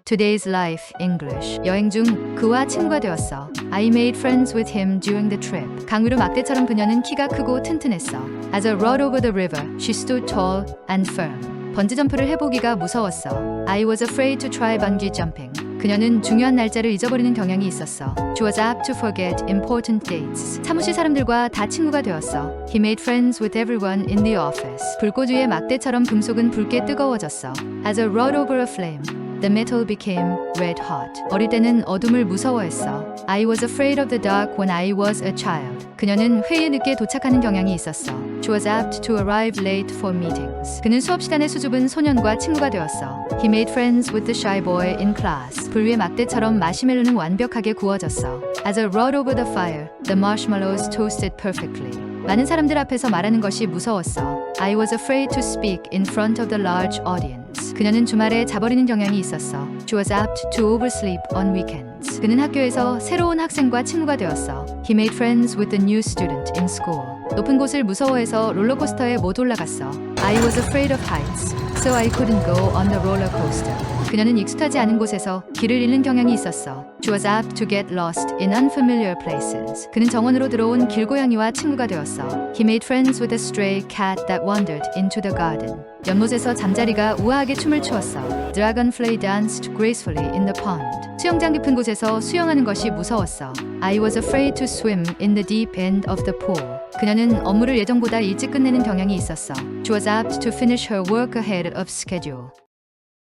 Today's Life English. 여행 중 그와 친구가 되었어. I made friends with him during the trip. 강 위로 막대처럼 그녀는 키가 크고 튼튼했어. As I rode over the river, she stood tall and firm. 번지점프를 해보기가 무서웠어. I was afraid to try bungee jumping. 그녀는 중요한 날짜를 잊어버리는 경향이 있었어. She was apt to forget important dates. 사무실 사람들과 다 친구가 되었어. He made friends with everyone in the office. 불꽃 위의 막대처럼 금속은 붉게 뜨거워졌어. As I rode over a flame, the metal became red hot. 어릴 때는 어둠을 무서워했어. I was afraid of the dark when I was a child. 그녀는 회의에 늦게 도착하는 경향이 있었어. She was apt to arrive late for meetings. 그는 수업 시간에 수줍은 소년과 친구가 되었어. He made friends with the shy boy in class. 불 위의 막대처럼 마시멜로는 완벽하게 구워졌어. As I rode over the fire, the marshmallows toasted perfectly. 많은 사람들 앞에서 말하는 것이 무서웠어. I was afraid to speak in front of the large audience. 그녀는 주말에 자버리는 경향이 있었어. She was apt to oversleep on weekends. 그는 학교에서 새로운 학생과 친구가 되었어. He made friends with the new student in school. 높은 곳을 무서워해서 롤러코스터에 못 올라갔어. I was afraid of heights, so I couldn't go on the roller coaster. 그녀는 익숙하지 않은 곳에서 길을 잃는 경향이 있었어. She was apt to get lost in unfamiliar places. 그는 정원으로 들어온 길고양이와 친구가 되었어. He made friends with a stray cat that wandered into the garden. 연못에서 잠자리가 우아하게 춤을 추었어. Dragonfly danced gracefully in the pond. 수영장 깊은 곳에서 수영하는 것이 무서웠어. I was afraid to swim in the deep end of the pool. 그녀는 업무를 예정보다 일찍 끝내는 경향이 있었어. She was apt to finish her work ahead of schedule.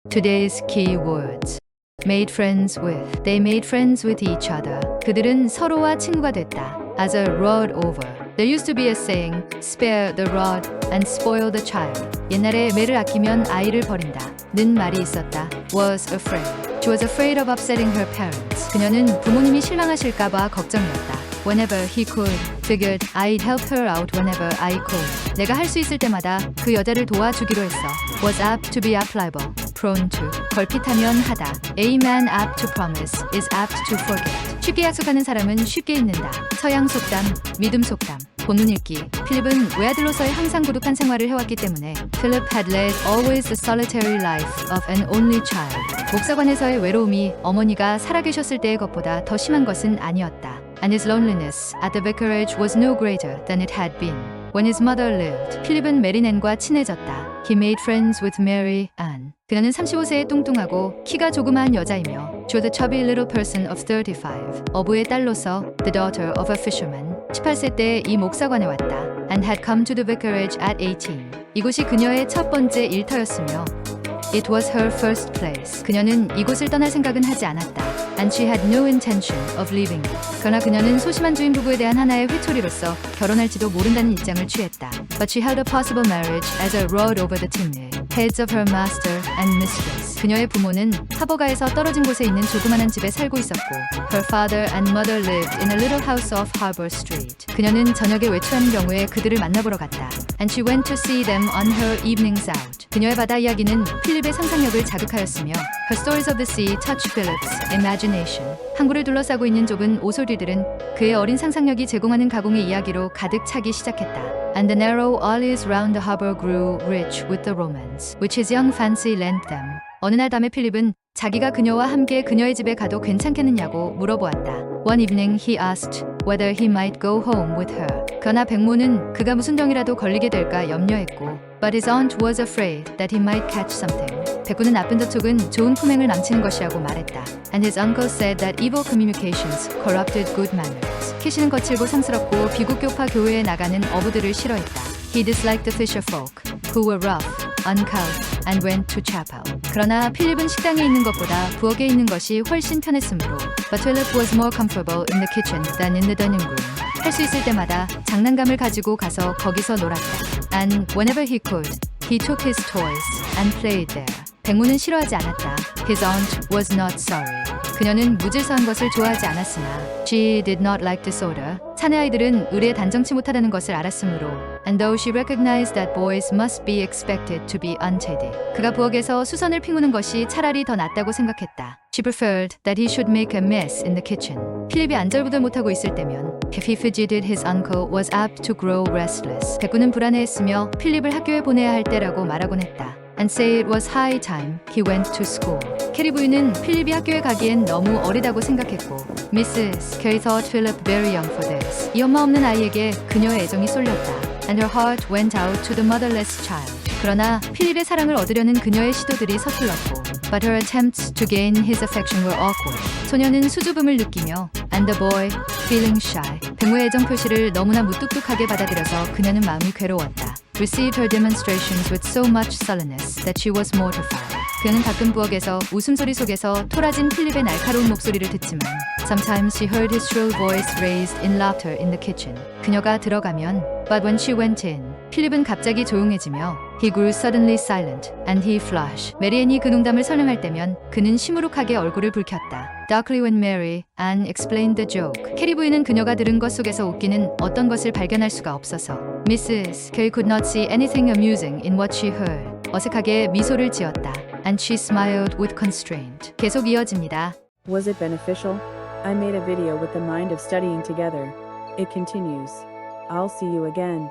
Today's key words. Made friends with. They made friends with each other. 그들은 서로와 친구가 됐다. As I rode over. There used to be a saying, spare the rod and spoil the child. 옛날에 매를 아끼면 아이를 버린다. 는 말이 있었다. Was afraid. She was afraid of upsetting her parents. 그녀는 부모님이 실망하실까봐 걱정이었다. Whenever he could, figured I'd help her out whenever I could. 내가 할 수 있을 때마다 그 여자를 도와주기로 했어. Was apt to be applicable, prone to. 걸핏하면 하다. A man apt to promise is apt to forget. 쉽게 약속하는 사람은 쉽게 잊는다. 서양 속담, 믿음 속담. 본문 읽기. 필립은 외아들로서의 항상 고독한 생활을 해왔기 때문에 Philip had led always the solitary life of an only child. 목사관에서의 외로움이 어머니가 살아계셨을 때의 것보다 더 심한 것은 아니었다. And his loneliness at the vicarage was no greater than it had been when his mother lived. 필립은 메리넨과 친해졌다. He made friends with Mary Ann. 그녀는 35세의 뚱뚱하고 키가 조그마한 여자이며 She was a chubby little person of 35. 어부의 딸로서 the daughter of a fisherman. 18세 때 이 목사관에 왔다. And had come to the vicarage at 18. 이곳이 그녀의 첫 번째 일터였으며 It was her first place. 그녀는 이곳을 떠날 생각은 하지 않았다. And she had no intention of leaving it. 그러나 그녀는 소심한 주인 부부에 대한 하나의 회초리로서 결혼할지도 모른다는 입장을 취했다. But she held a possible marriage as I rode over the chimney. Heads of her master and mistress. 그녀의 부모는 하버가에서 떨어진 곳에 있는 조그만한 집에 살고 있었고 Her father and mother lived in a little house off Harbor Street. 그녀는 저녁에 외출하는 경우에 그들을 만나보러 갔다. And she went to see them on her evenings out. 그녀의 바다 이야기는 필립의 상상력을 자극하였으며 Her stories of the sea touched Philip's imagination. 항구를 둘러싸고 있는 좁은 오솔길들은 그의 어린 상상력이 제공하는 가공의 이야기로 가득 차기 시작했다. And the narrow alleys round the harbor grew rich with the romance, which his young fancy lent them. 어느 날 밤에 필립은 자기가 그녀와 함께 그녀의 집에 가도 괜찮겠느냐고 물어보았다. One evening he asked whether he might go home with her. 그러나 백모는 그가 무슨 병이라도 걸리게 될까 염려했고 But his aunt was afraid that he might catch something. 백구는 나쁜 저촉은 좋은 품행을 망치는 것이라고 말했다. And his uncle said that evil communications corrupted good manners. 캐시는 거칠고 상스럽고 비국교파 교회에 나가는 어부들을 싫어했다. He disliked the fisher folk, who were rough, uncouth, and went to chapel. 그러나 필립은 식당에 있는 것보다 부엌에 있는 것이 훨씬 편했으므로 But Philip was more comfortable in the kitchen than in the dining room. 할 수 있을 때마다 장난감을 가지고 가서 거기서 놀았다. And whenever he could, he took his toys and played there. 백모는 싫어하지 않았다. His aunt was not sorry. 그녀는 무질서한 것을 좋아하지 않았으나 She did not like disorder. 사내 아이들은 의례에 단정치 못하다는 것을 알았으므로 And though she recognized that boys must be expected to be untidy. 그가 부엌에서 수선을 피우는 것이 차라리 더 낫다고 생각했다. She preferred that he should make a mess in the kitchen. 필립이 안절부절 못하고 있을 때면 If he fidgeted, his uncle was apt to grow restless. 백구는 불안해했으며 필립을 학교에 보내야 할 때라고 말하곤 했다. and say it was high time he went to school. 캐리 부인은 필립이 학교에 가기엔 너무 어리다고 생각했고 Mrs. Carey thought Philip very young for this. 이 엄마 없는 아이에게 그녀의 애정이 쏠렸다. And her heart went out to the motherless child. 그러나 필립의 사랑을 얻으려는 그녀의 시도들이 서툴렀고 But her attempts to gain his affection were awkward. 소녀는 수줍음을 느끼며 And the boy, feeling shy. 배모의 애정 표시를 너무나 무뚝뚝하게 받아들여서 그녀는 마음이 괴로웠다. Received her demonstrations with so much sullenness that she was mortified. 그는 가끔 부엌에서 웃음소리 속에서 토라진 필립의 날카로운 목소리를 듣지만 Sometimes she heard his shrill voice raised in laughter in the kitchen. 그녀가 들어가면 But when she went in, 필립은 갑자기 조용해지며 He grew suddenly silent and he flushed. 메리앤이 그 농담을 설명할 때면 그는 시무룩하게 얼굴을 붉혔다. Darkly when Mary Ann explained the joke. 캐리 부인은 그녀가 들은 것 속에서 웃기는 어떤 것을 발견할 수가 없어서 Mrs. Carey could not see anything amusing in what she heard. 어색하게 미소를 지었다. And she smiled with constraint. 계속 이어집니다. Was it beneficial? I made a video with the mind of studying together. It continues. I'll see you again.